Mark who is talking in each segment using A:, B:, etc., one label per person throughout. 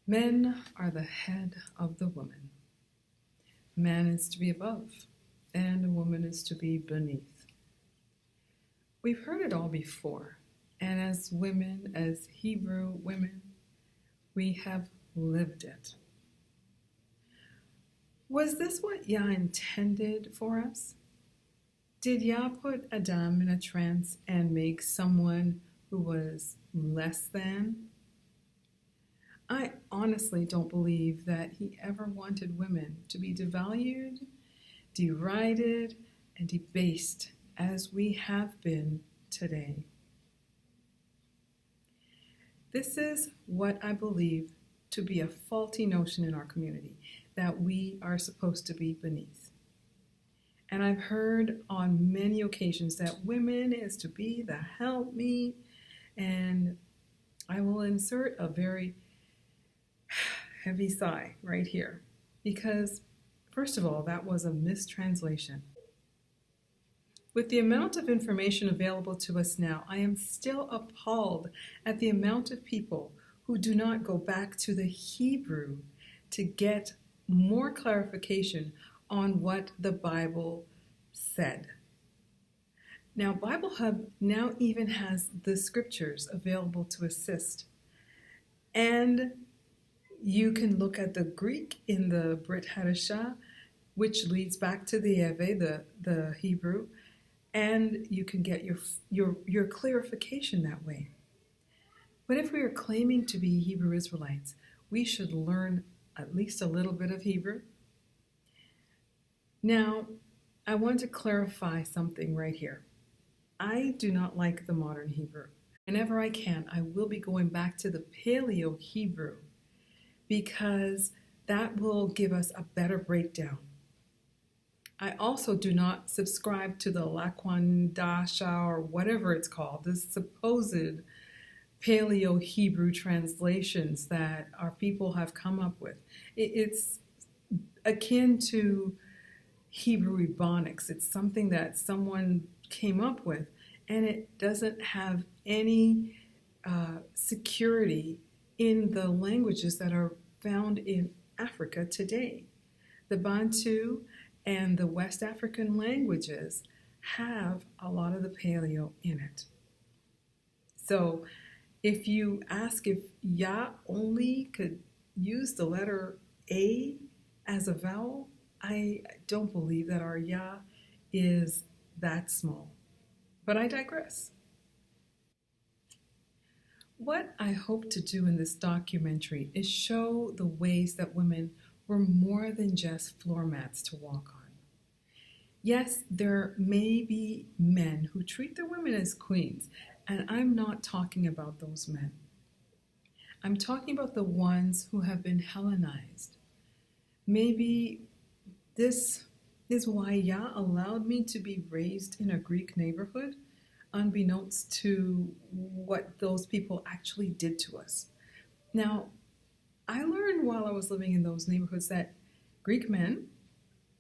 A: Men are the head of the woman. Man is to be above, and a woman is to be beneath. We've heard it all before, and as women, as Hebrew women, we have lived it. Was this what Yah intended for us? Did Yah put Adam in a trance and make someone who was less than? I honestly don't believe that he ever wanted women to be devalued, derided, and debased as we have been today. This is what I believe to be a faulty notion in our community, that we are supposed to be beneath. And I've heard on many occasions that women is to be the helpmeet, and I will insert a very heavy sigh right here, because first of all, that was a mistranslation. With the amount of information available to us now, I am still appalled at the amount of people who do not go back to the Hebrew to get more clarification on what the Bible said. Now, Bible Hub now even has the scriptures available to assist. And you can look at the Greek in the Brit Hadashah, which leads back to the Erverh, the Hebrew, and you can get your clarification that way. But if we are claiming to be Hebrew Israelites, we should learn at least a little bit of Hebrew. Now, I want to clarify something right here. I do not like the modern Hebrew. Whenever I can, I will be going back to the Paleo Hebrew because that will give us a better breakdown. I also do not subscribe to the Laquan Dasha or whatever it's called, this supposed Paleo Hebrew translations that our people have come up with. It's akin to Hebrew Ebonics. It's something that someone came up with, and it doesn't have any security in the languages that are found in Africa today. The Bantu and the West African languages have a lot of the Paleo in it. So if you ask if Yah only could use the letter A as a vowel, I don't believe that our Yah is that small. But I digress. What I hope to do in this documentary is show the ways that women were more than just floor mats to walk on. Yes, there may be men who treat their women as queens, and I'm not talking about those men. I'm talking about the ones who have been Hellenized. Maybe this is why Yah allowed me to be raised in a Greek neighborhood, unbeknownst to what those people actually did to us. Now, I learned while I was living in those neighborhoods that Greek men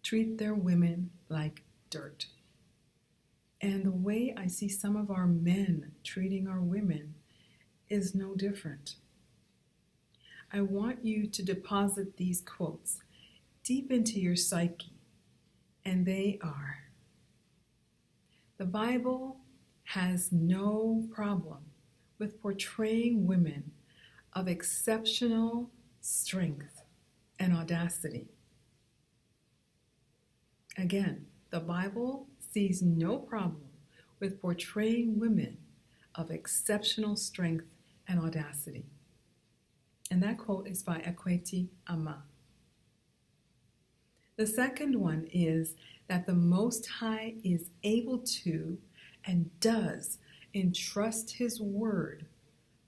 A: treat their women like dirt. And the way I see some of our men treating our women is no different. I want you to deposit these quotes deep into your psyche, and they are: the Bible has no problem with portraying women of exceptional strength and audacity. Again, the Bible sees no problem with portraying women of exceptional strength and audacity. And that quote is by Akweti Ama. The second one is that the Most High is able to and does entrust His word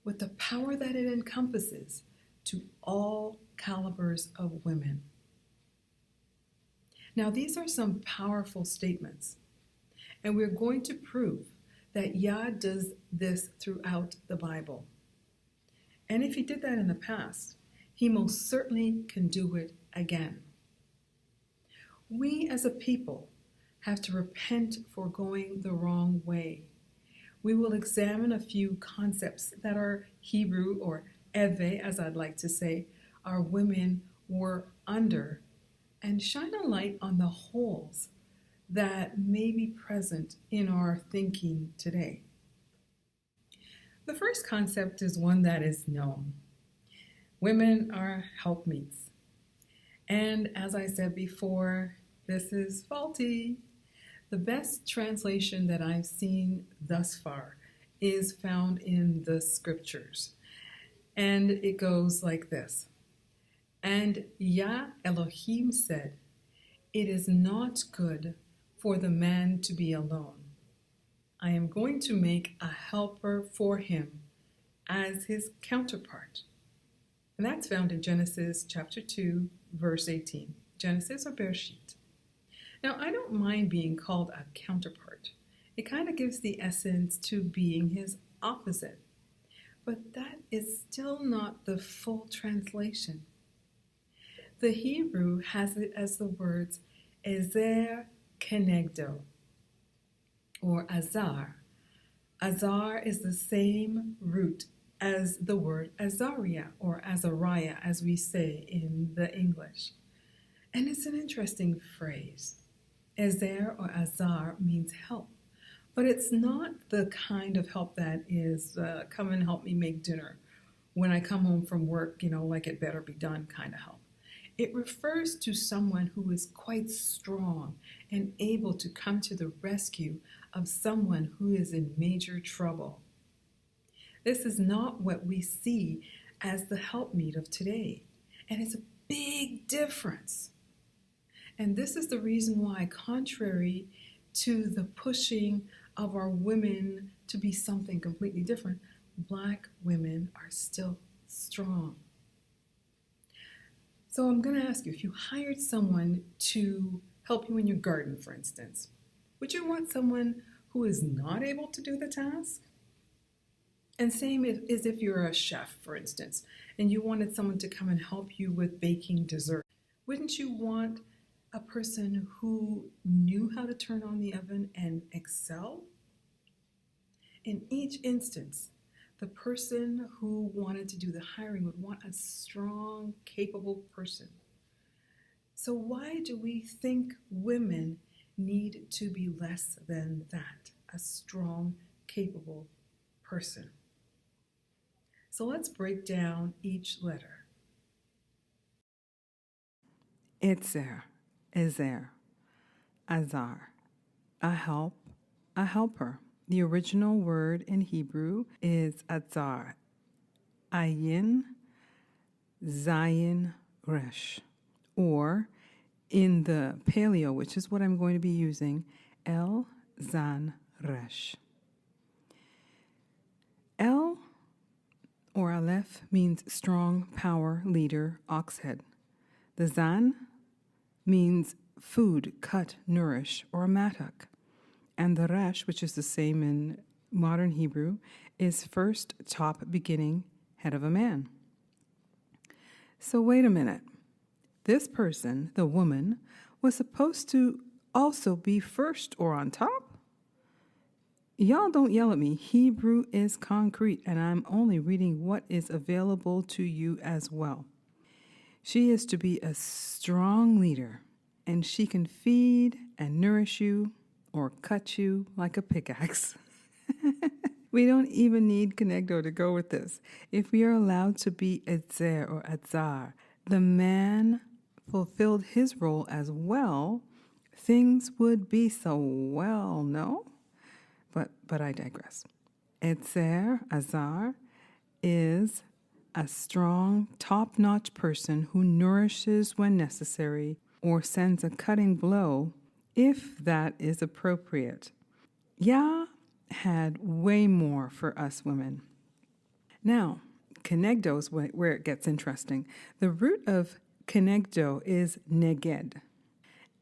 A: with the power that it encompasses to all calibers of women. Now, these are some powerful statements, and we're going to prove that Yah does this throughout the Bible. And if He did that in the past, He most certainly can do it again. We as a people have to repent for going the wrong way. We will examine a few concepts that are Hebrew, or Erverh, as I'd like to say, our women were under and shine a light on the holes that may be present in our thinking today. The first concept is one that is known. Women are helpmeets. And as I said before, this is faulty. The best translation that I've seen thus far is found in the scriptures. And it goes like this. And Yah Elohim said, "It is not good for the man to be alone. I am going to make a helper for him as his counterpart." And that's found in Genesis chapter 2, verse 18. Genesis or Bereshit. Now, I don't mind being called a counterpart. It kind of gives the essence to being his opposite. But that is still not the full translation. The Hebrew has it as the words ezer kenegdo, or azar. Azar is the same root as the word Azariah or Azariah, as we say in the English. And it's an interesting phrase. Ezer or Azar means help, but it's not the kind of help that is come and help me make dinner when I come home from work, like it better be done kind of help. It refers to someone who is quite strong and able to come to the rescue of someone who is in major trouble. This is not what we see as the helpmeet of today, and it's a big difference. And this is the reason why, contrary to the pushing of our women to be something completely different, Black women are still strong. So I'm going to ask you, if you hired someone to help you in your garden, for instance, would you want someone who is not able to do the task? And same as if you're a chef, for instance, and you wanted someone to come and help you with baking dessert. Wouldn't you want a person who knew how to turn on the oven and excel? In each instance, the person who wanted to do the hiring would want a strong, capable person. So why do we think women need to be less than that, a strong, capable person? So let's break down each letter.
B: Itzer, Ezer, Azar, a help, a helper. The original word in Hebrew is Azar, Ayin, Zayin, Resh, or in the Paleo, which is what I'm going to be using, El Zan Resh. El or Aleph means strong, power, leader, ox head. The Zan means food, cut, nourish, or a mattock. And the Resh, which is the same in modern Hebrew, is first, top, beginning, head of a man. So wait a minute. This person, the woman, was supposed to also be first or on top? Y'all don't yell at me. Hebrew is concrete, and I'm only reading what is available to you as well. She is to be a strong leader, and she can feed and nourish you or cut you like a pickaxe. We don't even need Konegdo to go with this. If we are allowed to be Etzer or Azar, the man fulfilled his role as well, things would be so well, no? But I digress. Etzer, Azar, is a strong, top-notch person who nourishes when necessary or sends a cutting blow if that is appropriate. Yah had way more for us women. Now, Konegdo is where it gets interesting. The root of Konegdo is neged.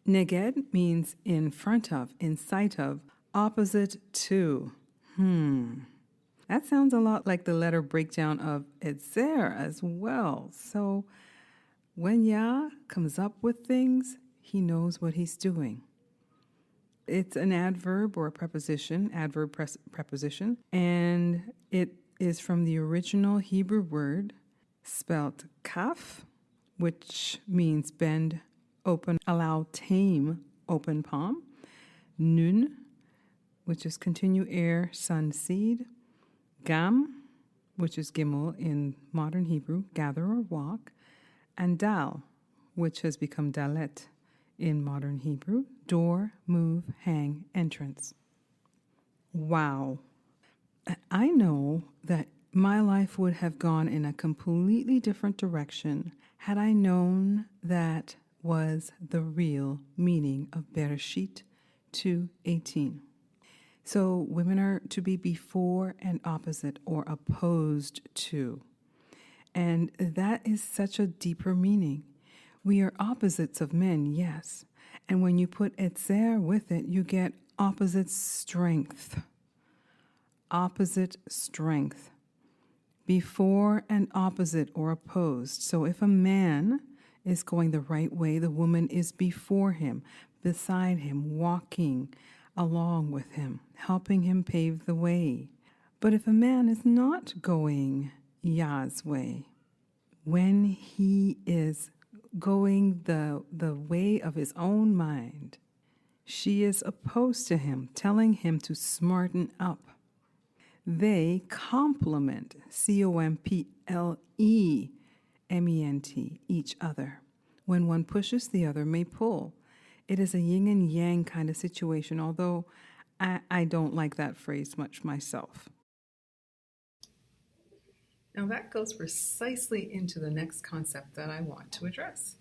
B: Neged means in front of, in sight of, opposite to. That sounds a lot like the letter breakdown of Etzer as well. So when Yah comes up with things, he knows what he's doing. It's an adverb or a preposition, preposition, and it is from the original Hebrew word spelt kaf, which means bend, open, allow, tame, open palm. Nun, which is continue, air, sun, seed. Gam, which is gimel in modern Hebrew, gather or walk. And dal, which has become dalet in modern Hebrew, door, move, hang, entrance. Wow. I know that my life would have gone in a completely different direction had I known that was the real meaning of Bereshit 2:18. So women are to be before and opposite or opposed to. And that is such a deeper meaning. We are opposites of men, yes. And when you put etzer with it, you get opposite strength. Opposite strength. Before and opposite or opposed. So if a man is going the right way, the woman is before him, beside him, walking along with him, helping him pave the way. But if a man is not going Yah's way, when he is going the way of his own mind, she is opposed to him, telling him to smarten up. They complement, complement, each other. When one pushes, the other may pull. It is a yin and yang kind of situation, although I don't like that phrase much myself.
A: Now that goes precisely into the next concept that I want to address.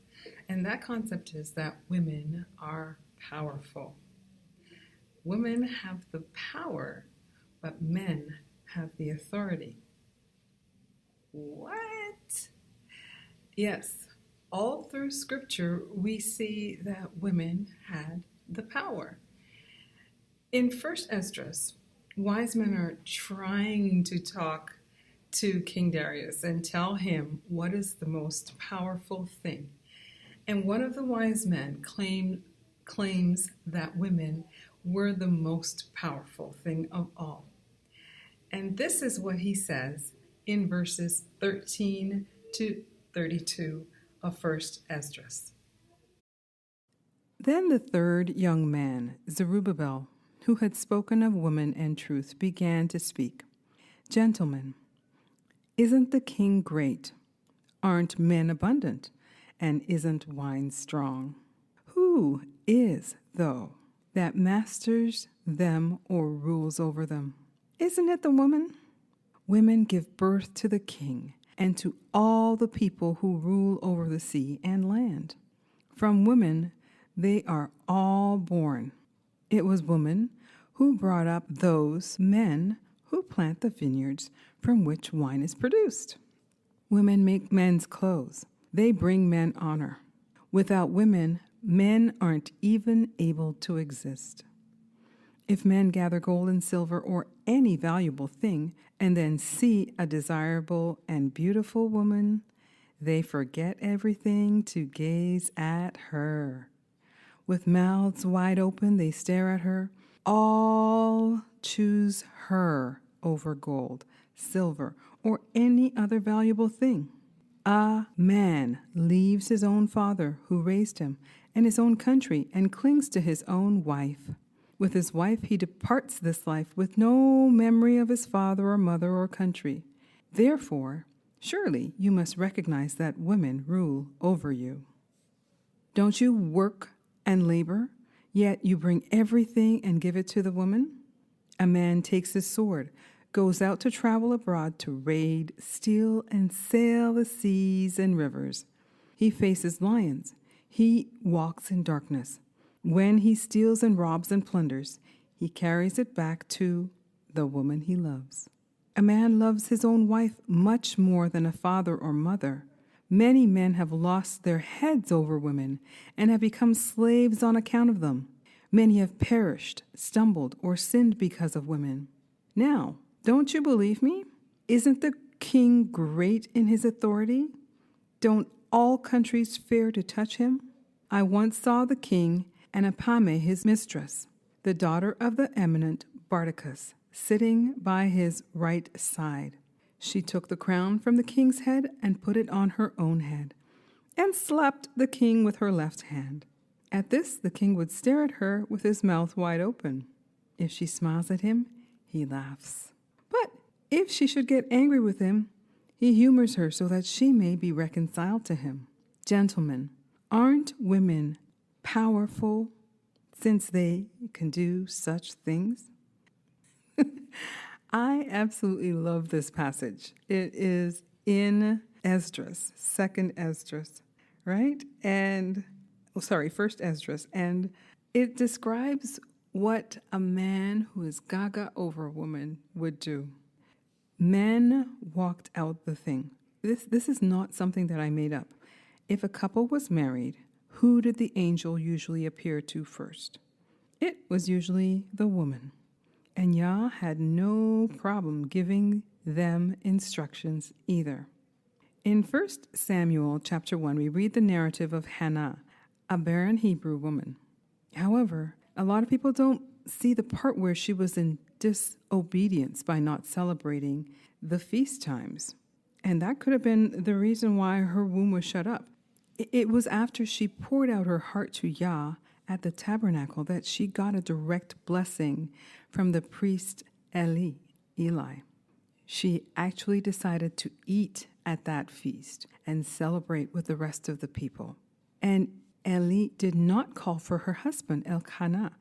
A: And that concept is that women are powerful. Women have the power, but men have the authority. What? Yes, all through Scripture we see that women had the power. In 1 Esdras, wise men are trying to talk to King Darius and tell him what is the most powerful thing. And one of the wise men claims that women were the most powerful thing of all. And this is what he says in verses 13 to 32 of 1 Esdras.
B: Then the third young man, Zerubbabel, who had spoken of woman and truth, began to speak. Gentlemen, isn't the king great? Aren't men abundant? And isn't wine strong? Who is, though, that masters them or rules over them? Isn't it the woman? Women give birth to the king and to all the people who rule over the sea and land. From women they are all born. It was woman who brought up those men who plant the vineyards from which wine is produced. Women make men's clothes. They bring men honor. Without women, men aren't even able to exist. If men gather gold and silver or any valuable thing and then see a desirable and beautiful woman, they forget everything to gaze at her. With mouths wide open, they stare at her. All choose her over gold, silver, or any other valuable thing. A man leaves his own father who raised him and his own country and clings to his own wife. With his wife he departs this life with no memory of his father or mother or country. Therefore, surely you must recognize that women rule over you. Don't you work and labor, yet you bring everything and give it to the woman? A man takes his sword, goes out to travel abroad to raid, steal, and sail the seas and rivers. He faces lions. He walks in darkness. When he steals and robs and plunders, he carries it back to the woman he loves. A man loves his own wife much more than a father or mother. Many men have lost their heads over women and have become slaves on account of them. Many have perished, stumbled, or sinned because of women. Now, don't you believe me? Isn't the king great in his authority? Don't all countries fear to touch him? I once saw the king and Apame, his mistress, the daughter of the eminent Bardacus, sitting by his right side. She took the crown from the king's head and put it on her own head. and slapped the king with her left hand. At this, the king would stare at her with his mouth wide open. If she smiles at him, he laughs. But if she should get angry with him, he humors her so that she may be reconciled to him. Gentlemen, aren't women powerful since they can do such things? I absolutely love this passage. It is in Esdras, second Esdras, right? First Esdras. And it describes what a man who is gaga over a woman would do. Men walked out the thing. This is not something that I made up. If a couple was married, who did the angel usually appear to first? It was usually the woman. And Yah had no problem giving them instructions either. In 1 Samuel chapter 1, we read the narrative of Hannah, a barren Hebrew woman. However, a lot of people don't see the part where she was in disobedience by not celebrating the feast times. And that could have been the reason why her womb was shut up. It was after she poured out her heart to Yah at the tabernacle that she got a direct blessing from the priest Eli. She actually decided to eat at that feast and celebrate with the rest of the people. And Eli did not call for her husband, Elkanah.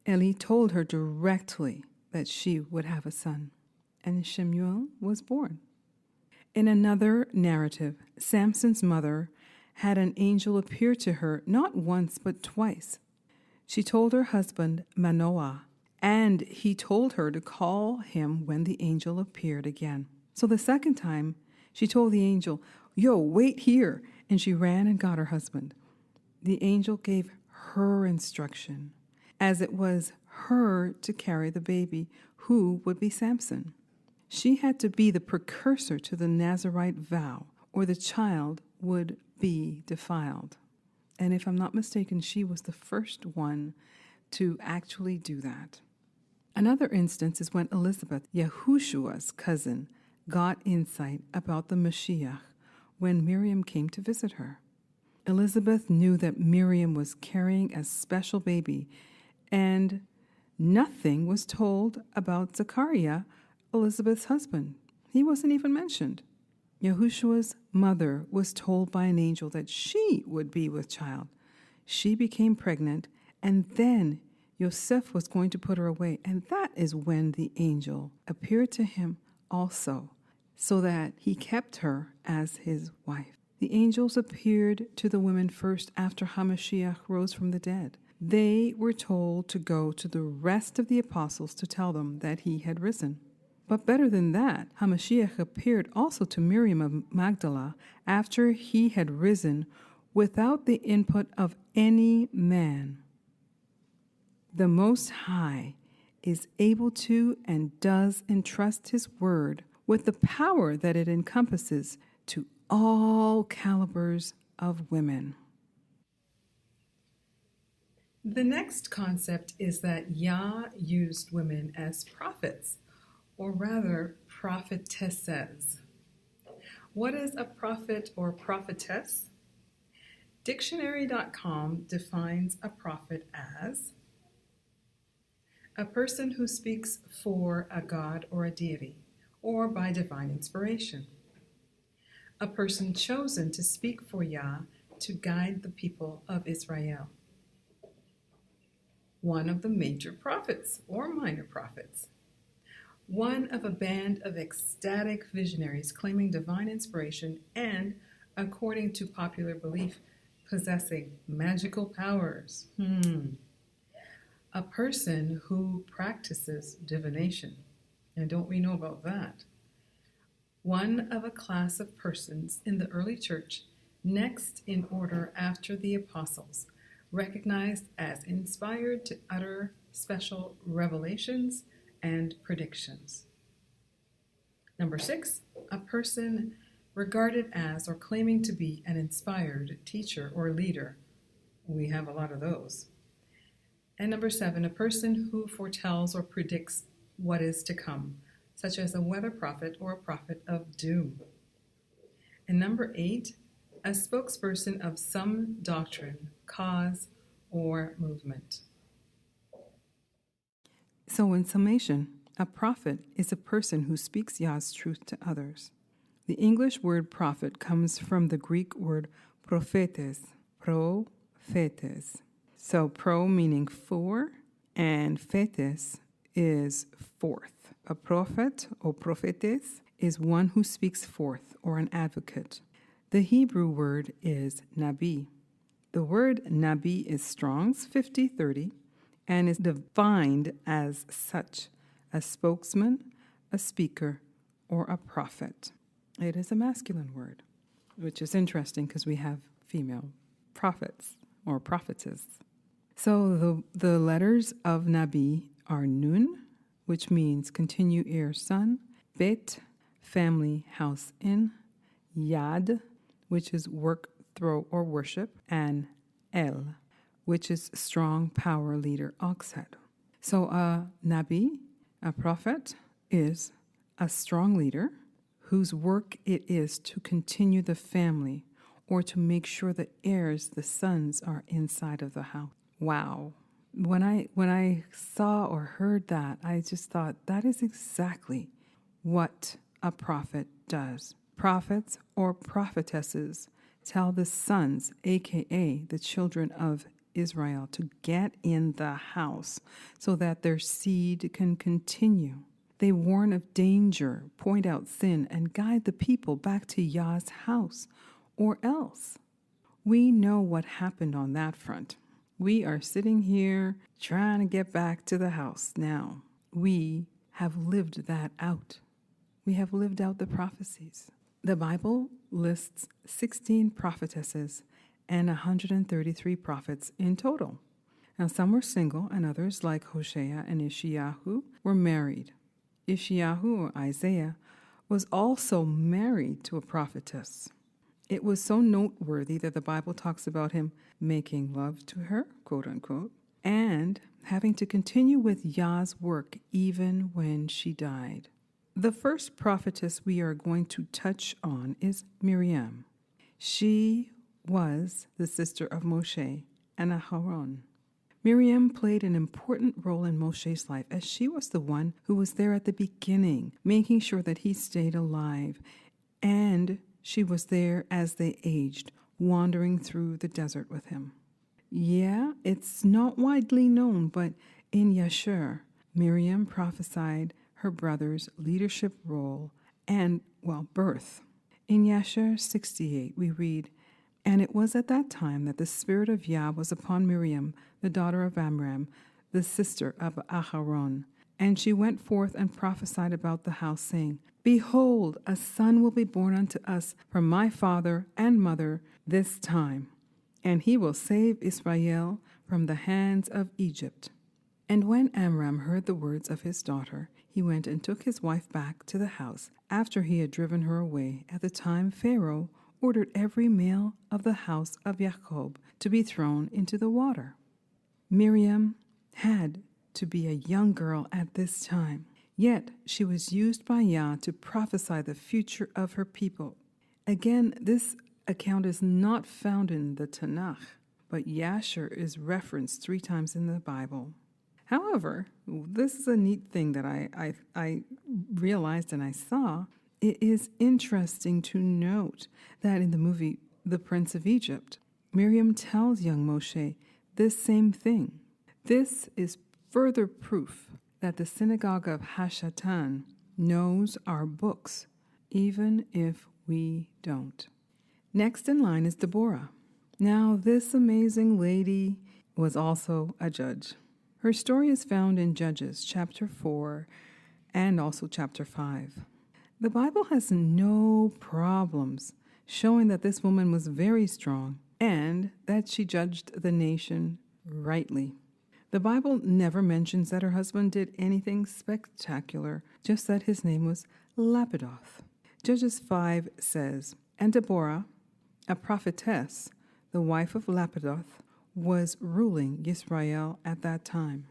B: Eli told her directly that she would have a son, and Shemuel was born. In another narrative, Samson's mother had an angel appear to her not once but twice. She told her husband, Manoah, and he told her to call him when the angel appeared again. So the second time, she told the angel, wait here, and she ran and got her husband. The angel gave her instruction, as it was her to carry the baby, who would be Samson. She had to be the precursor to the Nazirite vow, or the child would be defiled. And if I'm not mistaken, she was the first one to actually do that. Another instance is when Elizabeth, Yahushua's cousin, got insight about the Mashiach when Miriam came to visit her. Elizabeth knew that Miriam was carrying a special baby, and nothing was told about Zechariah, Elizabeth's husband. He wasn't even mentioned. Yahushua's mother was told by an angel that she would be with child. She became pregnant, and then Yosef was going to put her away, and that is when the angel appeared to him also, so that he kept her as his wife. The angels appeared to the women first after HaMashiach rose from the dead. They were told to go to the rest of the apostles to tell them that he had risen. But better than that, HaMashiach appeared also to Miriam of Magdala after he had risen without the input of any man. The Most High is able to and does entrust his word with the power that it encompasses to all calibers of women.
A: The next concept is that Yah used women as prophets, or rather prophetesses. What is a prophet or prophetess? Dictionary.com defines a prophet as a person who speaks for a god or a deity, or by divine inspiration. A person chosen to speak for Yah to guide the people of Israel. One of the major prophets or minor prophets. One of a band of ecstatic visionaries claiming divine inspiration and, according to popular belief, possessing magical powers. A person who practices divination. And don't we know about that? One of a class of persons in the early church, next in order after the apostles, recognized as inspired to utter special revelations and predictions. Number 6, a person regarded as or claiming to be an inspired teacher or leader. We have a lot of those. And number 7, a person who foretells or predicts what is to come, such as a weather prophet or a prophet of doom. And number 8, a spokesperson of some doctrine, cause, or movement.
B: So, in summation, a prophet is a person who speaks Yah's truth to others. The English word prophet comes from the Greek word prophetes, prophetes. So, pro meaning for, and fetes is forth. A prophet or prophetes is one who speaks forth or an advocate. The Hebrew word is nabi. The word nabi is Strong's 5030 and is defined as such: a spokesman, a speaker, or a prophet. It is a masculine word, which is interesting because we have female prophets or prophetess. So the letters of Nabi are Nun, which means continue, heir, son; Bet, family, house, in; Yad, which is work, throw, or worship; and El, which is strong, power, leader, ox head. So a Nabi, a prophet, is a strong leader whose work it is to continue the family or to make sure the heirs, the sons, are inside of the house. Wow. When I saw or heard that, I just thought that is exactly what a prophet does. Prophets or prophetesses tell the sons, aka the children of Israel, to get in the house so that their seed can continue. They warn of danger, point out sin, and guide the people back to Yah's house, or else. We know what happened on that front. We are sitting here trying to get back to the house now. We have lived that out. We have lived out the prophecies. The Bible lists 16 prophetesses and 133 prophets in total. Now, some were single, and others, like Hosea and Ishiyahu, were married. Ishiyahu, or Isaiah, was also married to a prophetess. It was so noteworthy that the Bible talks about him making love to her, quote unquote, and having to continue with Yah's work even when she died. The first prophetess we are going to touch on is Miriam. She was the sister of Moshe and Aharon. Miriam played an important role in Moshe's life, as she was the one who was there at the beginning, making sure that he stayed alive, and she was there as they aged, wandering through the desert with him. Yeah, it's not widely known, but in Yashur, Miriam prophesied her brother's leadership role and, birth. In Yashur 68, we read, "And it was at that time that the Spirit of Yah was upon Miriam, the daughter of Amram, the sister of Aharon. And she went forth and prophesied about the house, saying, Behold, a son will be born unto us from my father and mother this time, and he will save Israel from the hands of Egypt. And when Amram heard the words of his daughter, he went and took his wife back to the house, after he had driven her away. At the time Pharaoh ordered every male of the house of Jacob to be thrown into the water." Miriam had to be a young girl at this time, yet she was used by Yah to prophesy the future of her people. Again, this account is not found in the Tanakh, but Yashur is referenced 3 times in the Bible. However, this is a neat thing that I realized and I saw. It is interesting to note that in the movie The Prince of Egypt, Miriam tells young Moshe this same thing. This is further proof that the synagogue of Hashatan knows our books, even if we don't. Next in line is Deborah. Now, this amazing lady was also a judge. Her story is found in Judges chapter 4 and also chapter 5. The Bible has no problems showing that this woman was very strong and that she judged the nation rightly. The Bible never mentions that her husband did anything spectacular, just that his name was Lapidoth. Judges 5 says, "And Deborah, a prophetess, the wife of Lapidoth, was ruling Israel at that time.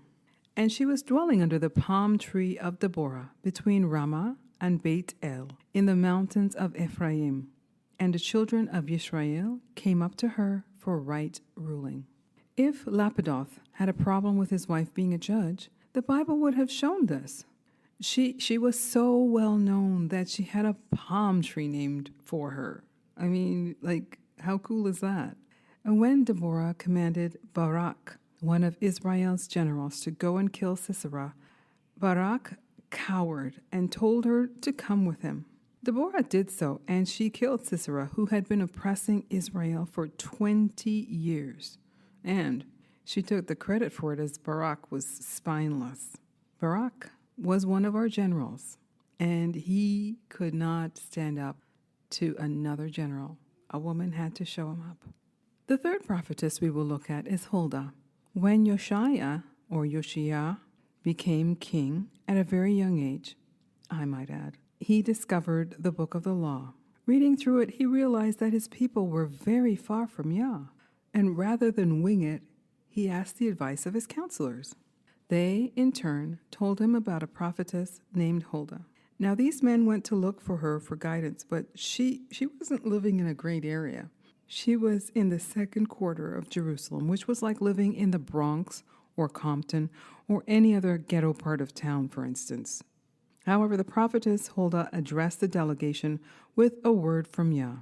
B: And she was dwelling under the palm tree of Deborah between Ramah and Beit El in the mountains of Ephraim. and the children of Israel came up to her for right ruling. If Lapidoth had a problem with his wife being a judge, the Bible would have shown this. She was so well known that she had a palm tree named for her. I mean, like, how cool is that? And when Deborah commanded Barak, one of Israel's generals, to go and kill Sisera, Barak cowered and told her to come with him. Deborah did so, and she killed Sisera, who had been oppressing Israel for 20 years. And she took the credit for it as Barak was spineless. Barak was one of our generals, and he could not stand up to another general. A woman had to show him up. The third prophetess we will look at is Huldah. When Yoshaiah, or Yoshia, became king at a very young age, I might add, he discovered the book of the law. Reading through it, he realized that his people were very far from Yah, and rather than wing it, he asked the advice of his counselors. They, in turn, told him about a prophetess named Huldah. Now, these men went to look for her for guidance, but she wasn't living in a great area. She was in the second quarter of Jerusalem, which was like living in the Bronx or Compton or any other ghetto part of town, for instance. However, the prophetess Huldah addressed the delegation with a word from Yah.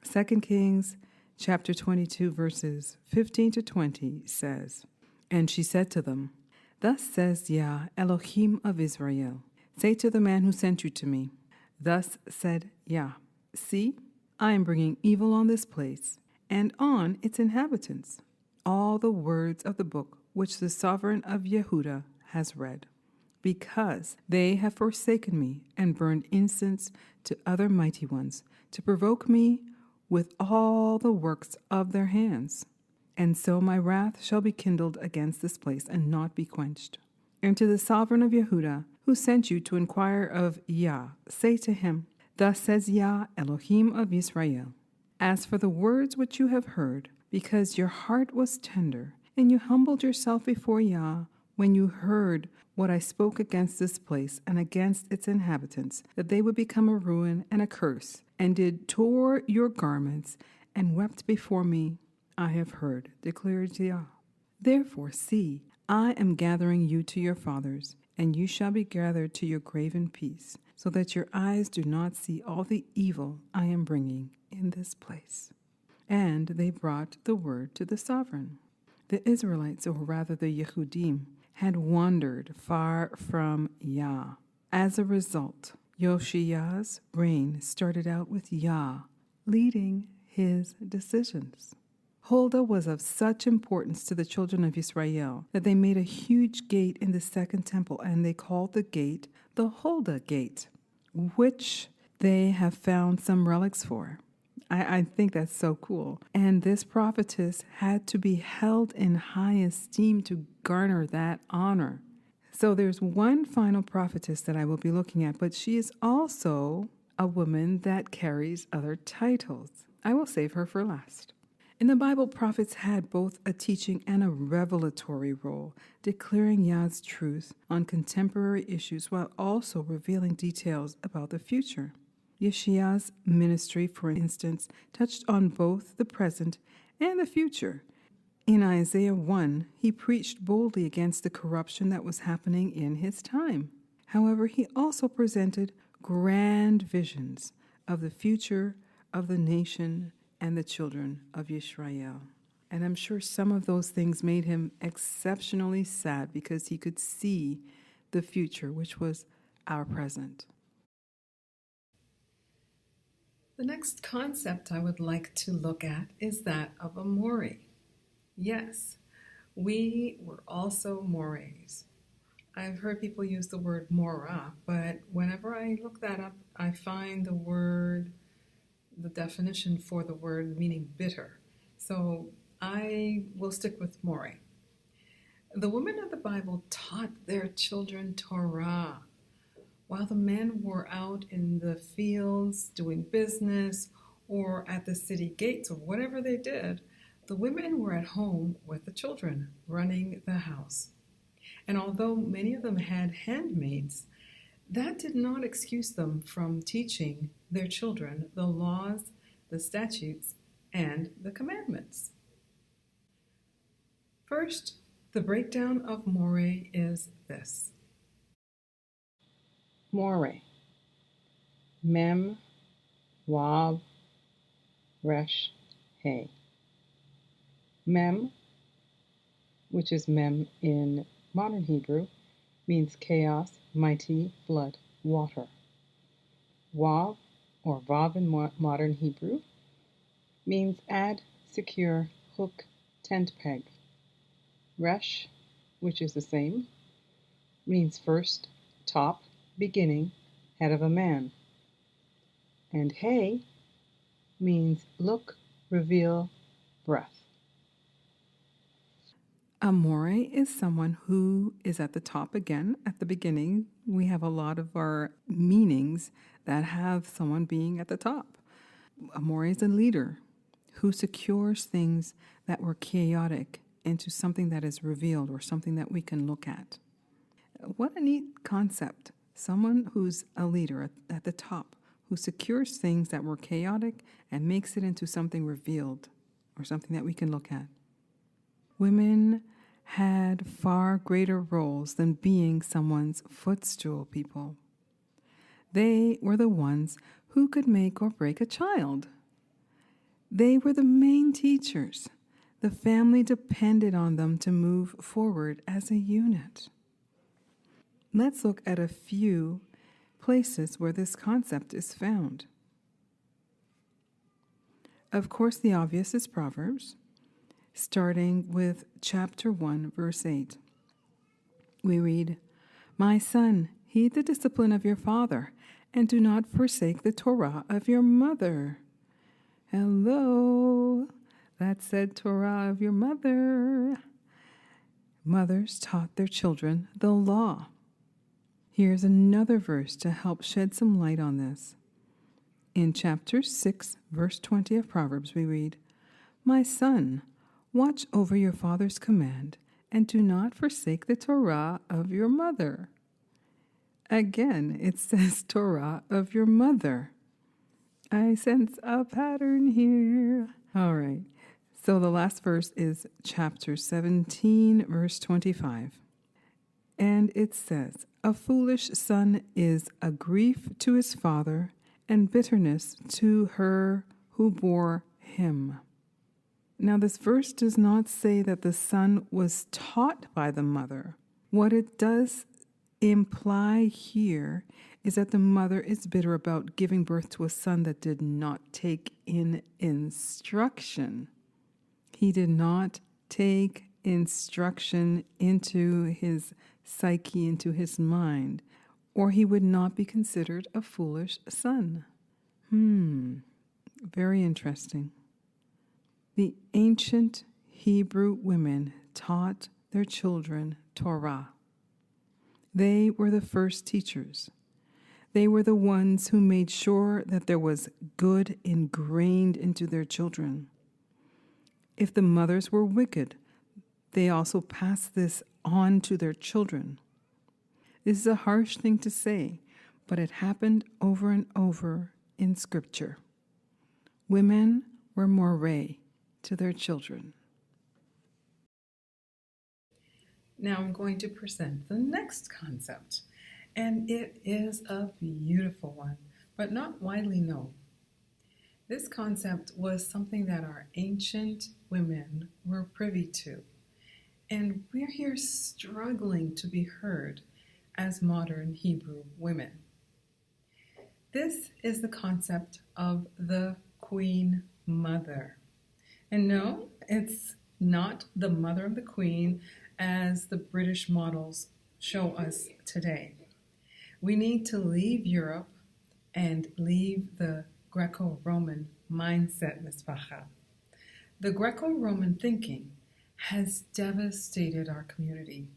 B: 2 Kings chapter 22, verses 15 to 20 says, "And she said to them, Thus says Yah, Elohim of Israel, say to the man who sent you to me, Thus said Yah, see, I am bringing evil on this place and on its inhabitants, all the words of the book which the sovereign of Yehudah has read, because they have forsaken me and burned incense to other mighty ones, to provoke me with all the works of their hands. And so my wrath shall be kindled against this place and not be quenched. And to the sovereign of Yehudah, who sent you to inquire of Yah, say to him, Thus says Yah, Elohim of Israel, As for the words which you have heard, because your heart was tender, and you humbled yourself before Yah, when you heard what I spoke against this place and against its inhabitants, that they would become a ruin and a curse, and did tore your garments and wept before me, I have heard, declares Yah. Therefore, see, I am gathering you to your fathers, and you shall be gathered to your grave in peace, so that your eyes do not see all the evil I am bringing in this place. And they brought the word to the sovereign. The Israelites, or rather the Yehudim, had wandered far from Yah. As a result, Yoshia's reign started out with Yah leading his decisions. Huldah was of such importance to the children of Israel that they made a huge gate in the second temple, and they called the gate the Huldah Gate, which they have found some relics for. I think that's so cool. And this prophetess had to be held in high esteem to garner that honor. So there's one final prophetess that I will be looking at, but she is also a woman that carries other titles. I will save her for last. In the Bible, prophets had both a teaching and a revelatory role, declaring Yah's truth on contemporary issues while also revealing details about the future. Yeshua's ministry, for instance, touched on both the present and the future. In Isaiah 1, he preached boldly against the corruption that was happening in his time. However, he also presented grand visions of the future of the nation and the children of Israel. And I'm sure some of those things made him exceptionally sad because he could see the future, which was our present.
A: The next concept I would like to look at is that of a Mori. Yes, we were also mores. I've heard people use the word mora, but whenever I look that up, I find the definition for the word meaning bitter. So I will stick with more. The women of the Bible taught their children Torah, while the men were out in the fields doing business or at the city gates or whatever they did. The women were at home with the children, running the house. And although many of them had handmaids, that did not excuse them from teaching their children the laws, the statutes, and the commandments. First, the breakdown of more is this.
B: More. Mem, Wav, Resh, He. Mem, which is Mem in modern Hebrew, means chaos, mighty, flood, water. Wav, or Vav in modern Hebrew, means add, secure, hook, tent peg. Resh, which is the same, means first, top, beginning, head of a man. And He means look, reveal, breath. Amore is someone who is at the top again, at the beginning. We have a lot of our meanings that have someone being at the top. Amore is a leader who secures things that were chaotic into something that is revealed or something that we can look at. What a neat concept. Someone who's a leader at the top, who secures things that were chaotic and makes it into something revealed or something that we can look at. Women had far greater roles than being someone's footstool people. They were the ones who could make or break a child. They were the main teachers. The family depended on them to move forward as a unit. Let's look at a few places where this concept is found. Of course, the obvious is Proverbs, starting with chapter 1, verse 8. We read, "My son, heed the discipline of your father, and do not forsake the Torah of your mother." Hello, that said Torah of your mother. Mothers taught their children the law. Here's another verse to help shed some light on this. In chapter 6, verse 20 of Proverbs, we read, "My son, watch over your father's command, and do not forsake the Torah of your mother." Again, it says Torah of your mother. I sense a pattern here. All right. So the last verse is chapter 17, verse 25. And it says, "A foolish son is a grief to his father, and bitterness to her who bore him." Now, this verse does not say that the son was taught by the mother. What it does imply here is that the mother is bitter about giving birth to a son that did not take in instruction. He did not take instruction into his psyche, into his mind, or he would not be considered a foolish son. Very interesting. The ancient Hebrew women taught their children Torah. They were the first teachers. They were the ones who made sure that there was good ingrained into their children. If the mothers were wicked, they also passed this on to their children. This is a harsh thing to say, but it happened over and over in Scripture. Women were moreh to their children.
A: Now I'm going to present the next concept, and it is a beautiful one, but not widely known. This concept was something that our ancient women were privy to, and we're here struggling to be heard as modern Hebrew women. This is the concept of the Queen Mother. And no, it's not the mother of the Queen as the British models show us today. We need to leave Europe and leave the Greco-Roman mindset, Ms. Bacha. The Greco-Roman thinking has devastated our community.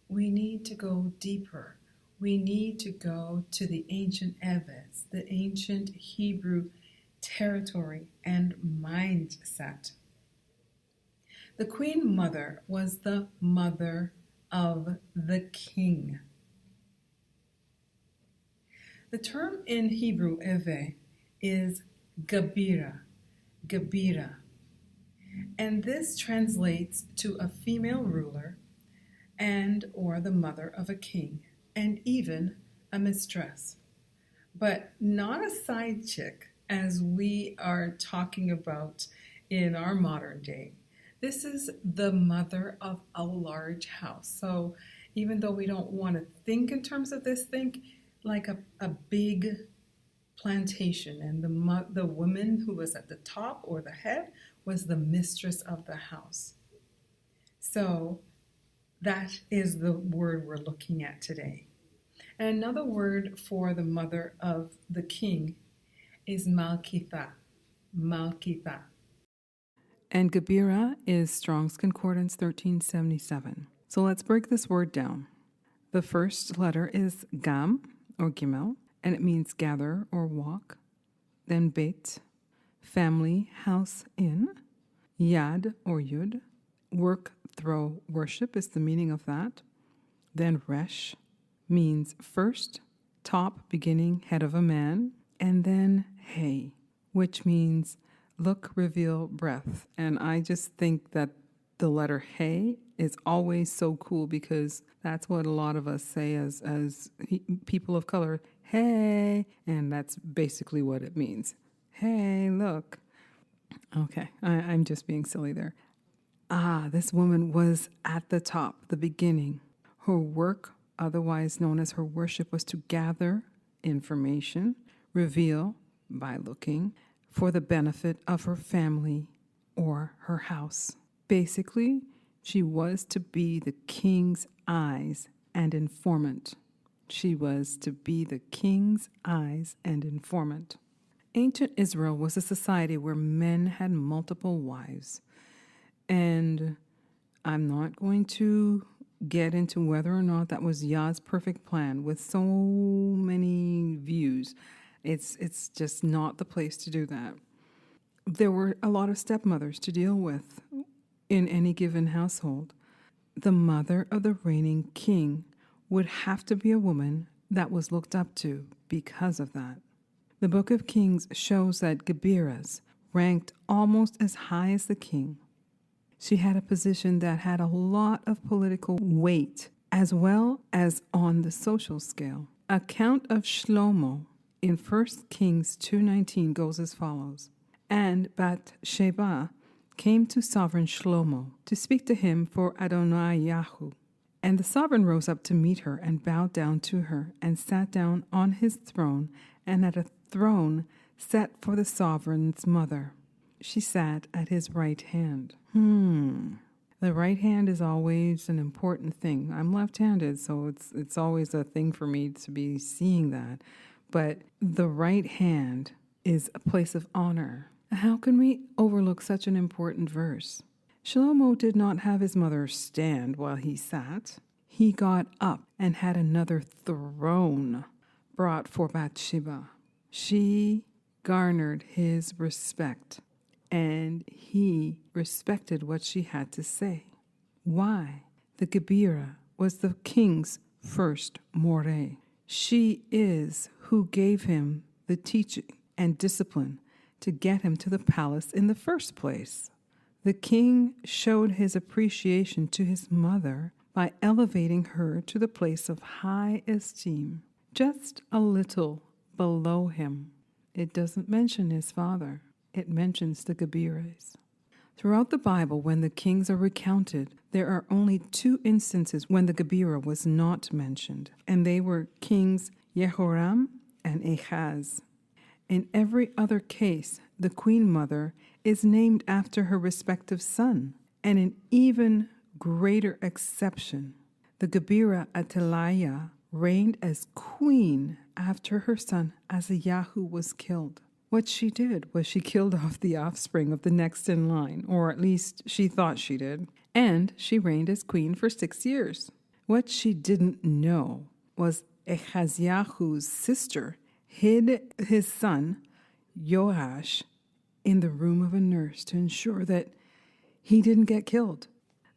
A: We need to go deeper. We need to go to the ancient Erverh, the ancient Hebrew territory and mindset. The Queen Mother was the mother of the king. The term in Hebrew, Erverh, is Gabira, Gabira. And this translates to a female ruler and or the mother of a king, and even a mistress. But not a side chick as we are talking about in our modern day. This is the mother of a large house. So even though we don't want to think in terms of this, think like a big plantation, and the woman who was at the top or the head was the mistress of the house. So that is the word we're looking at today. And another word for the mother of the king is Malkitha. Malkitha.
B: And Gabira is Strong's Concordance 1377. So let's break this word down. The first letter is Gam, or Gimel, and it means gather or walk. Then Beit, family, house, inn. Yad, or Yud, work, throw, worship is the meaning of that. Then Resh means first, top, beginning, head of a man. And then Hey, which means look, reveal, breath. And I just think that the letter Hey is always so cool because that's what a lot of us say as people of color. Hey, and that's basically what it means. Hey, look. Okay, I'm just being silly there. This woman was at the top, the beginning. Her work, otherwise known as her worship, was to gather information, reveal by looking, for the benefit of her family or her house. Basically, she was to be the king's eyes and informant. She was to be the king's eyes and informant. Ancient Israel was a society where men had multiple wives. And I'm not going to get into whether or not that was Yah's perfect plan with so many views. It's just not the place to do that. There were a lot of stepmothers to deal with in any given household. The mother of the reigning king would have to be a woman that was looked up to because of that. The Book of Kings shows that Gabiras ranked almost as high as the king. She had a position that had a lot of political weight, as well as on the social scale. Account of Shlomo in 1 Kings 2:19 goes as follows. And Bathsheba came to sovereign Shlomo to speak to him for Adonai-Yahu. And the sovereign rose up to meet her and bowed down to her and sat down on his throne, and at a throne set for the sovereign's mother. She sat at his right hand. The right hand is always an important thing. I'm left-handed, so it's always a thing for me to be seeing that. But the right hand is a place of honor. How can we overlook such an important verse? Shlomo did not have his mother stand while he sat. He got up and had another throne brought for Bathsheba. She garnered his respect, and he respected what she had to say. Why? The Gebira was the king's first moreh. She is who gave him the teaching and discipline to get him to the palace in the first place. The king showed his appreciation to his mother by elevating her to the place of high esteem, just a little below him. It doesn't mention his father. It mentions the Gebiras. Throughout the Bible, when the kings are recounted, there are only 2 instances when the Gebira was not mentioned, and they were kings Jehoram and Ahaz. In every other case, the queen mother is named after her respective son, and an even greater exception, the Gebira Athaliah reigned as queen after her son Azayahu was killed. What she did was she killed off the offspring of the next in line, or at least she thought she did, and she reigned as queen for 6 years. What she didn't know was Ahaziahu's sister hid his son, Joash, in the room of a nurse to ensure that he didn't get killed.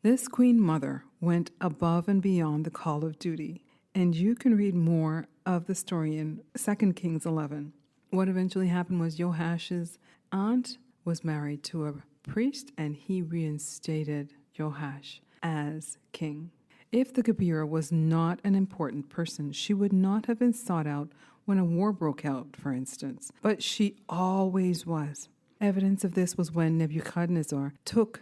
B: This queen mother went above and beyond the call of duty, and you can read more of the story in 2 Kings 11. what eventually happened was Joash's aunt was married to a priest, and he reinstated Joash as king. If the Gebirah was not an important person, she would not have been sought out when a war broke out, for instance, but she always was. Evidence of this was when Nebuchadnezzar took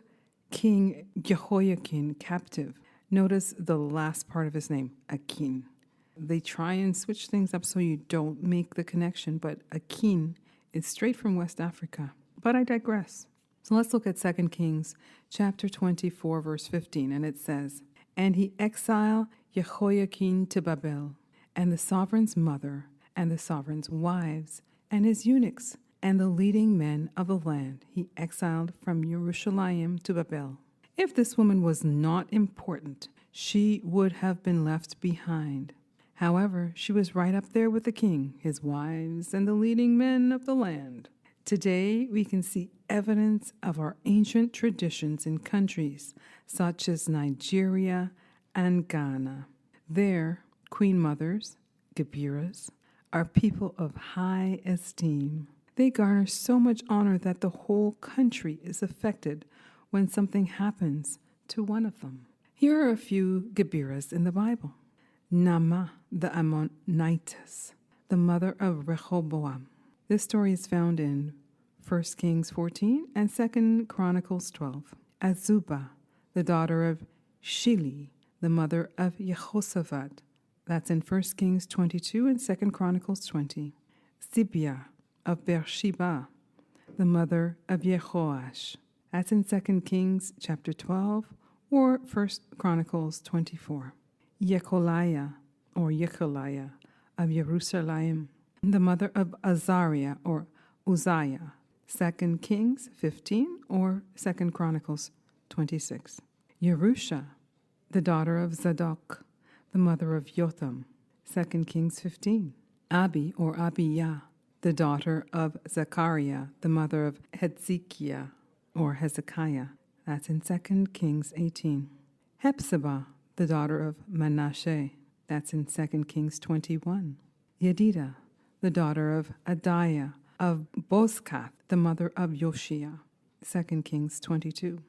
B: King Jehoiakim captive. Notice the last part of his name, Akin. They try and switch things up so you don't make the connection, but Akin is straight from West Africa. But I digress. So let's look at 2 Kings chapter 24, verse 15, and it says, "And he exiled Jehoiakim to Babel, and the sovereign's mother, and the sovereign's wives, and his eunuchs, and the leading men of the land he exiled from Jerusalem to Babel." If this woman was not important, she would have been left behind. However, she was right up there with the king, his wives, and the leading men of the land. Today, we can see evidence of our ancient traditions in countries such as Nigeria and Ghana. There, queen mothers, Gebirahs, are people of high esteem. They garner so much honor that the whole country is affected when something happens to one of them. Here are a few Gebirahs in the Bible. Naamah, the Ammonitess, the mother of Rehoboam. This story is found in 1 Kings 14 and 2 Chronicles 12. Azubah, the daughter of Shili, the mother of Jehoshaphat. That's in 1 Kings 22 and 2 Chronicles 20. Zibiah of Beersheba, the mother of Jehoash. That's in 2 Kings chapter 12 or 1 Chronicles 24. Yekoliah of Jerusalem, the mother of Azariah or Uzziah. 2 Kings 15 or 2 Chronicles 26. Yerusha, the daughter of Zadok, the mother of Jotham. 2 Kings 15. Abi or Abiyah, the daughter of Zechariah, the mother of Hezekiah or Hezekiah. That's in 2 Kings 18. Hephzibah, the daughter of Manasseh. That's in 2 Kings 21. Yedida, the daughter of Adiah of Bozkath, the mother of Yoshia. 2 Kings 22.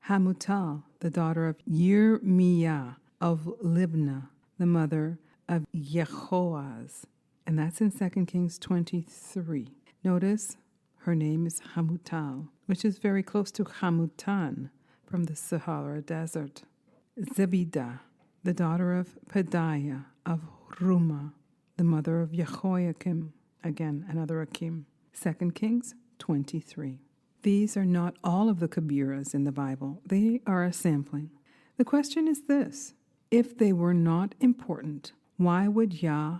B: Hamutal, the daughter of Yirmiah of Libnah, the mother of Jehoaz. And that's in 2 Kings 23. Notice her name is Hamutal, which is very close to Hamutan from the Sahara Desert. Zebidah, the daughter of Pedaiah of Rumah, the mother of Jehoiakim. Again, another Akim. 2 Kings 23. These are not all of the Gebirahs in the Bible. They are a sampling. The question is this: if they were not important, why would Yah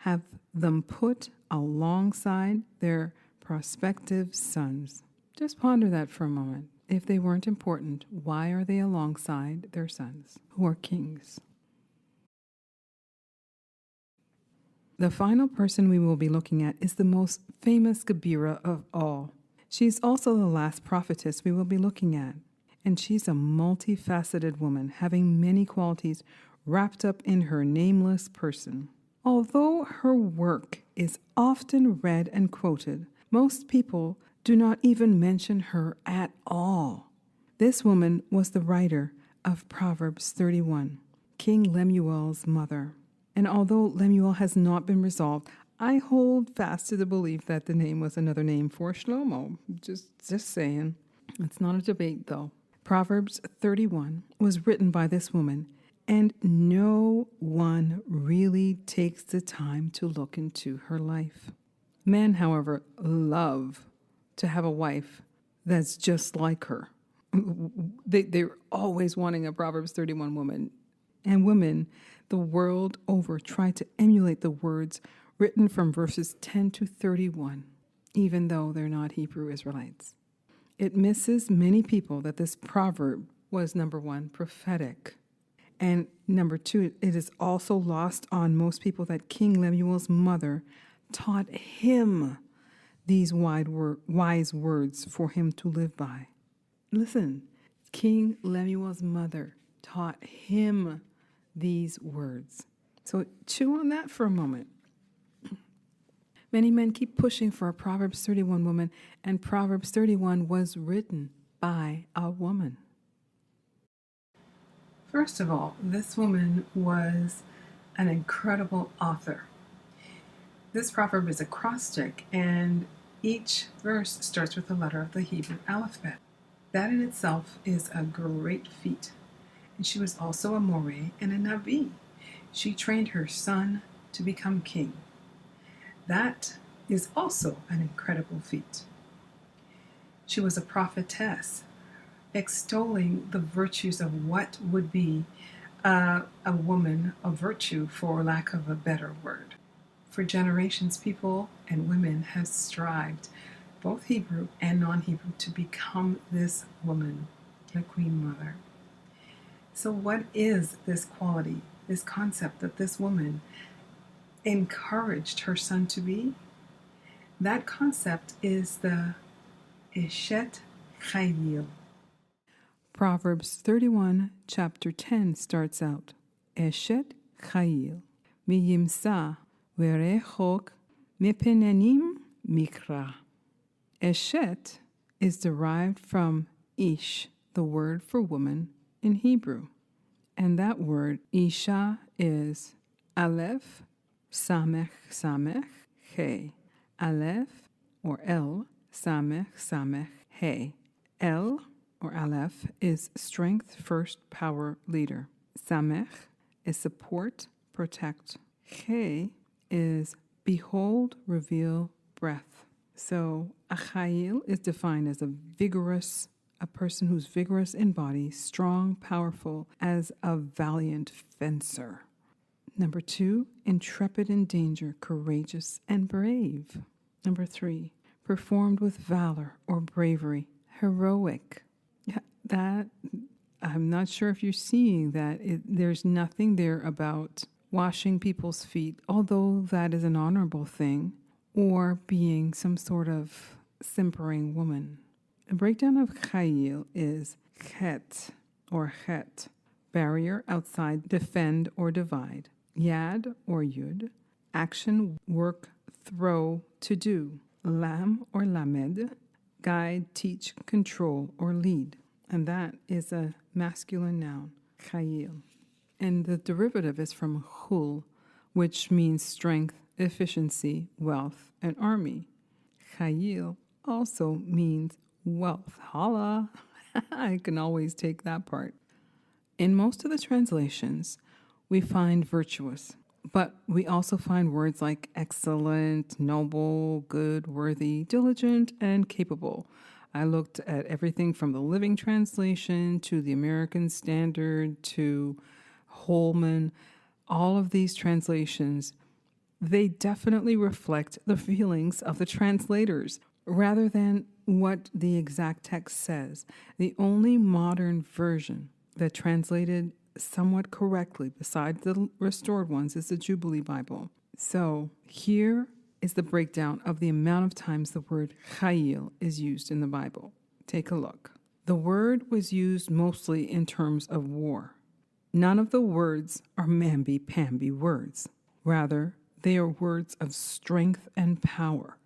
B: have them put alongside their prospective sons? Just ponder that for a moment. If they weren't important, why are they alongside their sons, who are kings? The final person we will be looking at is the most famous Gebirah of all. She's also the last prophetess we will be looking at, and she's a multifaceted woman, having many qualities wrapped up in her nameless person. Although her work is often read and quoted, most people do not even mention her at all. This woman was the writer of Proverbs 31, King Lemuel's mother. And although Lemuel has not been resolved, I hold fast to the belief that the name was another name for Shlomo. Just saying. It's not a debate, though. Proverbs 31 was written by this woman, and no one really takes the time to look into her life. Men, however, love to have a wife that's just like her. They're always wanting a Proverbs 31 woman. And women, the world over, try to emulate the words written from verses 10 to 31, even though they're not Hebrew Israelites. It misses many people that this proverb was, number one, prophetic. And number two, it is also lost on most people that King Lemuel's mother taught him these wise words for him to live by. Listen, King Lemuel's mother taught him these words. So chew on that for a moment. Many men keep pushing for a Proverbs 31 woman, and Proverbs 31 was written by a woman.
A: First of all, this woman was an incredible author. This proverb is acrostic, and each verse starts with a letter of the Hebrew alphabet. That in itself is a great feat. And she was also a Moreh and a Navi. She trained her son to become king. That is also an incredible feat. She was a prophetess, extolling the virtues of what would be a woman of virtue, for lack of a better word. For generations, people and women have strived, both Hebrew and non-Hebrew, to become this woman, the Queen Mother. So what is this quality, this concept that this woman encouraged her son to be? That concept is the Eshet Chayil.
B: Proverbs 31, chapter 10 starts out, Eshet Chayil, Miyimsa Verechok Mipenenim Mikra. Eshet is derived from Ish, the word for woman in Hebrew. And that word, Isha, is Aleph, Samech, Samech, He. Aleph, or El, Samech, Samech, He. El, or Aleph, is strength, first, power, leader. Samech is support, protect. He is behold, reveal, breath. So, a chayil is defined as a person who's vigorous in body, strong, powerful, as a valiant fencer. Number 2, intrepid in danger, courageous and brave. Number 3, performed with valor or bravery, heroic. That, I'm not sure if you're seeing that. There's nothing there about washing people's feet, although that is an honorable thing, or being some sort of simpering woman. A breakdown of chayil is chet or chet, barrier, outside, defend or divide. Yad or yud, action, work, throw, to do. Lam or lamed, guide, teach, control, or lead. And that is a masculine noun, chayil. And the derivative is from chul, which means strength, efficiency, wealth, and army. Chayil also means wealth. Holla! I can always take that part. In most of the translations, we find virtuous, but we also find words like excellent, noble, good, worthy, diligent, and capable. I looked at everything from the Living Translation to the American Standard to Holman. All of these translations, they definitely reflect the feelings of the translators rather than what the exact text says. The only modern version that translated somewhat correctly, besides the restored ones, is the Jubilee Bible. So here is the breakdown of the amount of times the word chayil is used in the Bible. Take a look. The word was used mostly in terms of war. None of the words are mamby-pamby words. Rather, they are words of strength and power.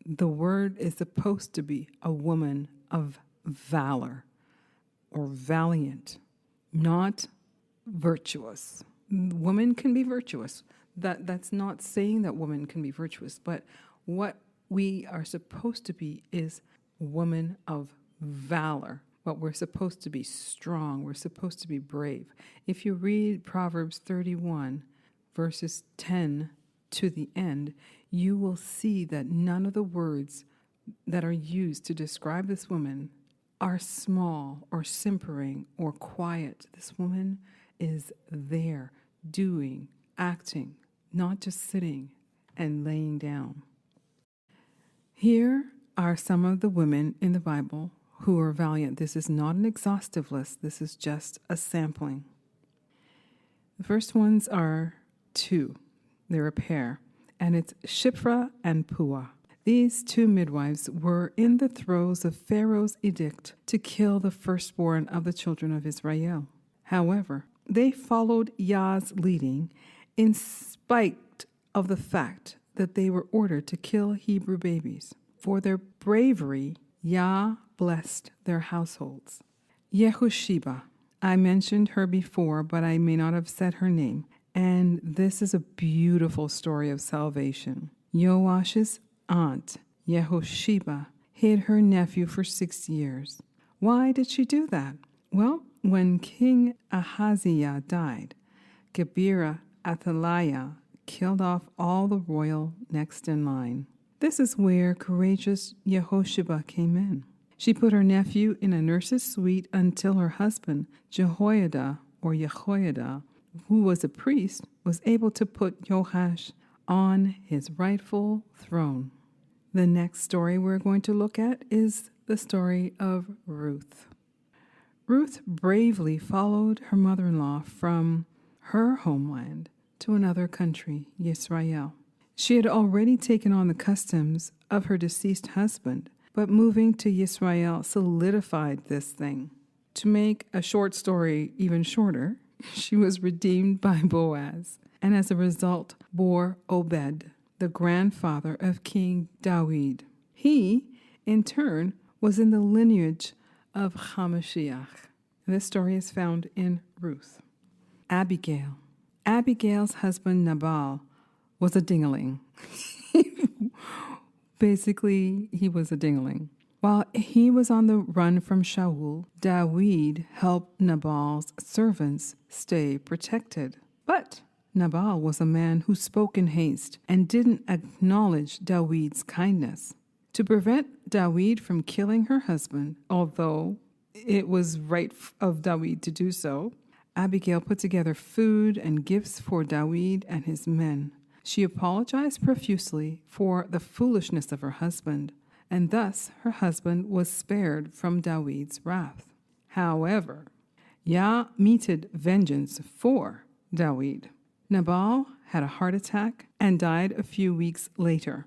B: The word is supposed to be a woman of valor or valiant, not virtuous. Women can be virtuous. That's not saying that women can be virtuous, but what we are supposed to be is woman of valor. But we're supposed to be strong. We're supposed to be brave. If you read Proverbs 31, verses 10 to the end, you will see that none of the words that are used to describe this woman are small or simpering or quiet. This woman is there, doing, acting, not just sitting and laying down. Here are some of the women in the Bible who are valiant. This is not an exhaustive list. This is just a sampling. The first ones are 2. They're a pair, and it's Shiphrah and Puah. These 2 midwives were in the throes of Pharaoh's edict to kill the firstborn of the children of Israel. However, they followed Yah's leading in spite of the fact that they were ordered to kill Hebrew babies. For their bravery, Yah blessed their households. Yehosheba. I mentioned her before, but I may not have said her name. And this is a beautiful story of salvation. Joash's aunt, Yehosheba, hid her nephew for 6 years. Why did she do that? Well, when King Ahaziah died, Gebira Athaliah killed off all the royal next in line. This is where courageous Yehosheba came in. She put her nephew in a nurse's suite until her husband, Jehoiada, who was a priest, was able to put Joash on his rightful throne. The next story we're going to look at is the story of Ruth. Ruth bravely followed her mother-in-law from her homeland to another country, Israel. She had already taken on the customs of her deceased husband, but moving to Israel solidified this thing. To make a short story even shorter, she was redeemed by Boaz, and as a result bore Obed, the grandfather of King David. He, in turn, was in the lineage of Hamashiach. This story is found in Ruth. Abigail. Abigail's husband Nabal was a dingaling. Basically, he was a dingaling. While he was on the run from Shaul, David helped Nabal's servants stay protected. But Nabal was a man who spoke in haste and didn't acknowledge David's kindness. To prevent David from killing her husband, although it was right of David to do so, Abigail put together food and gifts for David and his men. She apologized profusely for the foolishness of her husband, and thus her husband was spared from David's wrath. However, Yah meted vengeance for David. Nabal had a heart attack and died a few weeks later.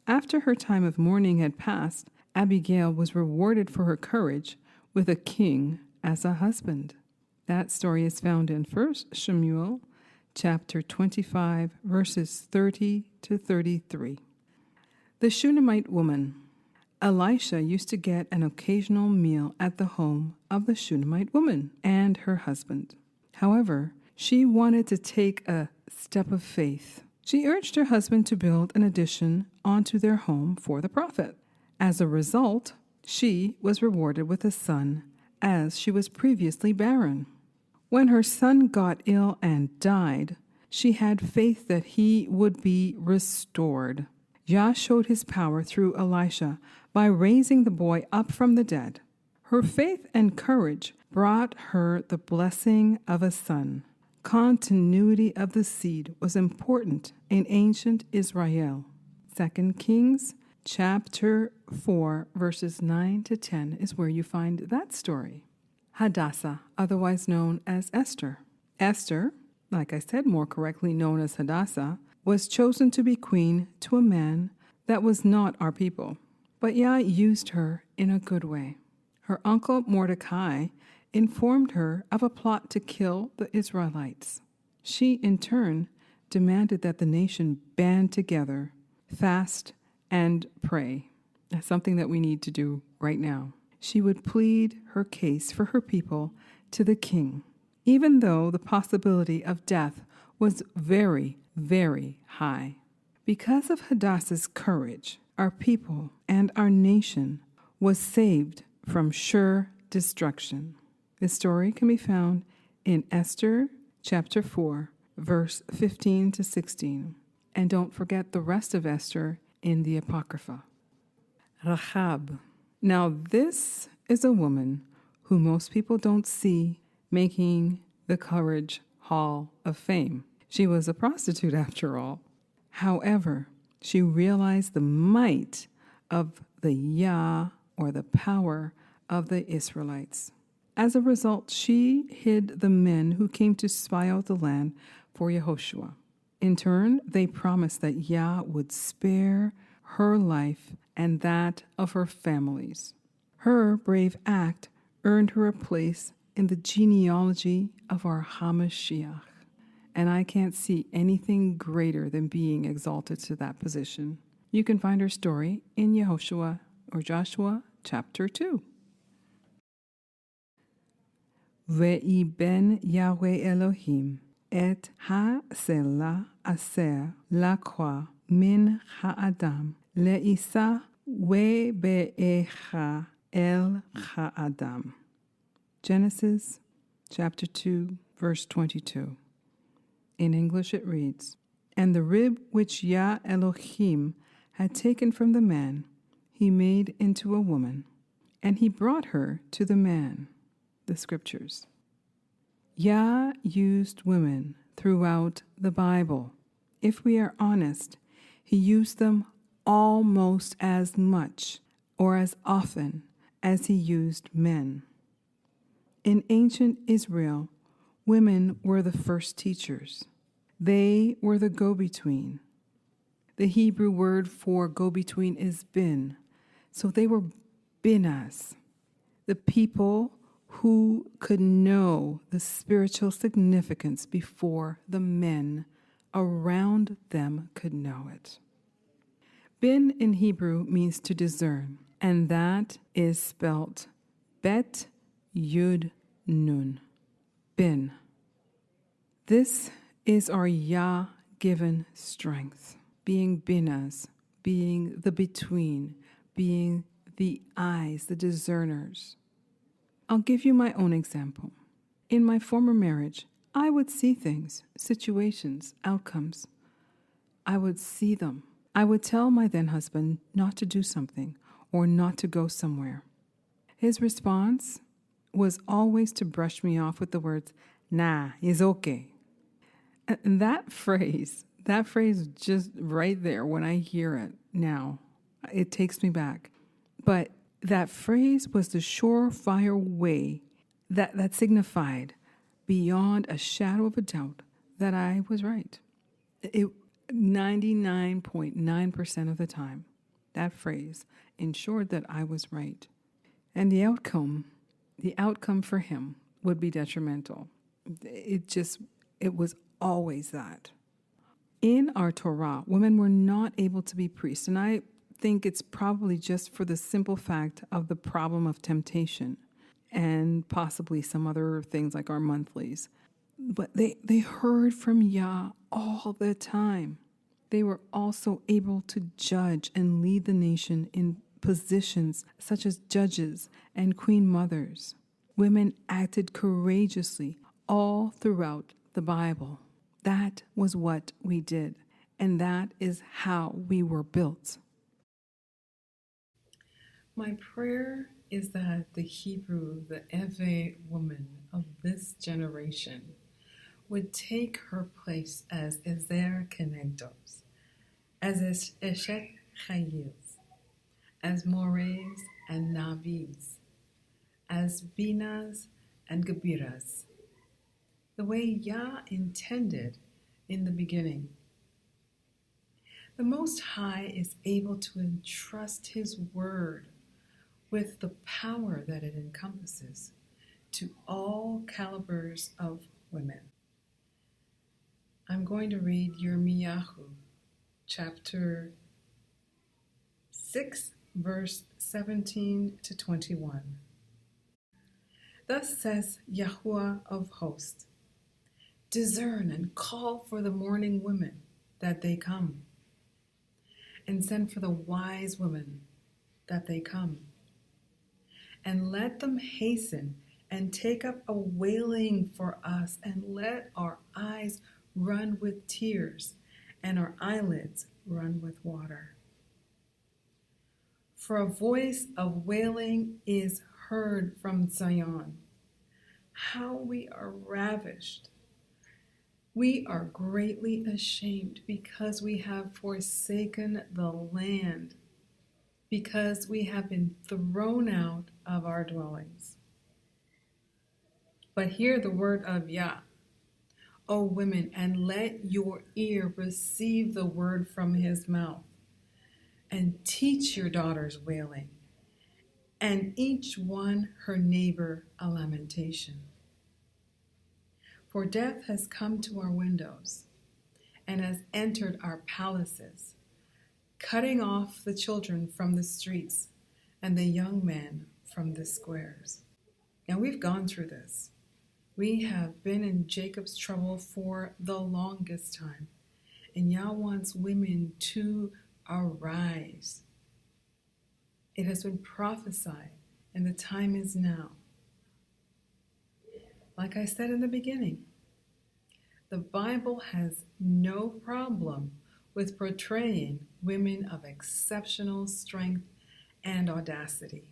B: After her time of mourning had passed, Abigail was rewarded for her courage with a king as a husband. That story is found in 1 Samuel chapter 25, verses 30 to 33. The Shunammite woman. Elisha used to get an occasional meal at the home of the Shunammite woman and her husband. However, she wanted to take a step of faith. She urged her husband to build an addition onto their home for the prophet. As a result, she was rewarded with a son, as she was previously barren. When her son got ill and died, she had faith that he would be restored. Yah showed his power through Elisha by raising the boy up from the dead. Her faith and courage brought her the blessing of a son. Continuity of the seed was important in ancient Israel. 2 Kings chapter 4, verses 9 to 10 is where you find that story. Hadassah, otherwise known as Esther. Esther, like I said, more correctly known as Hadassah, was chosen to be queen to a man that was not our people. But Yah used her in a good way. Her uncle Mordecai informed her of a plot to kill the Israelites. She, in turn, demanded that the nation band together, fast, and pray. That's something that we need to do right now. She would plead her case for her people to the king, even though the possibility of death was very, very high. Because of Hadassah's courage, our people and our nation was saved from sure destruction. This story can be found in Esther chapter 4, verse 15 to 16. And don't forget the rest of Esther in the Apocrypha. Rahab. Now this is a woman who most people don't see making the Courage Hall of Fame. She was a prostitute after all. However, she realized the might of the Yah, or the power of the Israelites. As a result, she hid the men who came to spy out the land for Yehoshua. In turn, they promised that Yah would spare her life and that of her families. Her brave act earned her a place in the genealogy of our Hamashiach. and I can't see anything greater than being exalted to that position. You can find her story in Yehoshua or Joshua chapter 2. Ve'i ben Yahweh Elohim et ha-selah aser lakwa min ha'adam le'isa we'be'echa el ha'adam. Genesis chapter 2, verse 22. In English it reads, "And the rib which Yah Elohim had taken from the man, he made into a woman, and he brought her to the man." The scriptures. Yah used women throughout the Bible. If we are honest, he used them almost as much or as often as he used men. In ancient Israel, women were the first teachers. They were the go-between. The Hebrew word for go-between is bin. So they were binas, the people who could know the spiritual significance before the men around them could know it. Bin in Hebrew means to discern, and that is spelt Bet Yud Nun. Bin. This is our Yah-given strength, being binas, being the between, being the eyes, the discerners. I'll give you my own example. In my former marriage, I would see things, situations, outcomes. I would see them. I would tell my then husband not to do something or not to go somewhere. His response was always to brush me off with the words, "Nah, it's okay." And that phrase just right there, when I hear it now, it takes me back. But that phrase was the surefire way that signified beyond a shadow of a doubt that I was right. 99.9% of the time, that phrase ensured that I was right. And the outcome for him would be detrimental. It was always that. In our Torah, women were not able to be priests, and I think it's probably just for the simple fact of the problem of temptation and possibly some other things like our monthlies. But they heard from Yah all the time. They were also able to judge and lead the nation in positions such as judges and queen mothers. Women acted courageously all throughout the Bible. That was what we did, and that is how we were built.
A: My prayer is that the Hebrew, the Erverh woman of this generation would take her place as Ezer Kenegdos, as Eshet Chayils, as Mores and Navis, as Binas and Gebiras, the way Yah intended in the beginning. The Most High is able to entrust His word with the power that it encompasses to all calibers of women. I'm going to read Yirmiyahu, chapter 6, verse 17 to 21. Thus says Yahuwah of hosts, discern and call for the mourning women that they come, and send for the wise women that they come. And let them hasten and take up a wailing for us, and let our eyes run with tears, and our eyelids run with water. For a voice of wailing is heard from Zion. How we are ravished. We are greatly ashamed because we have forsaken the land, because we have been thrown out of our dwellings. But hear the word of Yah, O women, and let your ear receive the word from his mouth, and teach your daughters wailing, and each one her neighbor a lamentation. For death has come to our windows and has entered our palaces, cutting off the children from the streets and the young men from the squares. Now we've gone through this. We have been in Jacob's trouble for the longest time. And Yah wants women to arise. It has been prophesied, and the time is now. Like I said in the beginning, the Bible has no problem with portraying women of exceptional strength and audacity.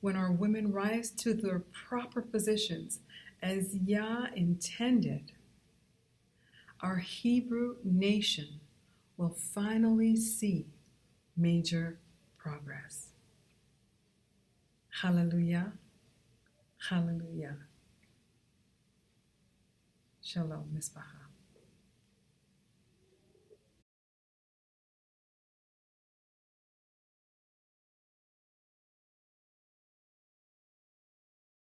A: When our women rise to their proper positions as Yah intended, our Hebrew nation will finally see major progress. Hallelujah, hallelujah. Shalom, Mispacha.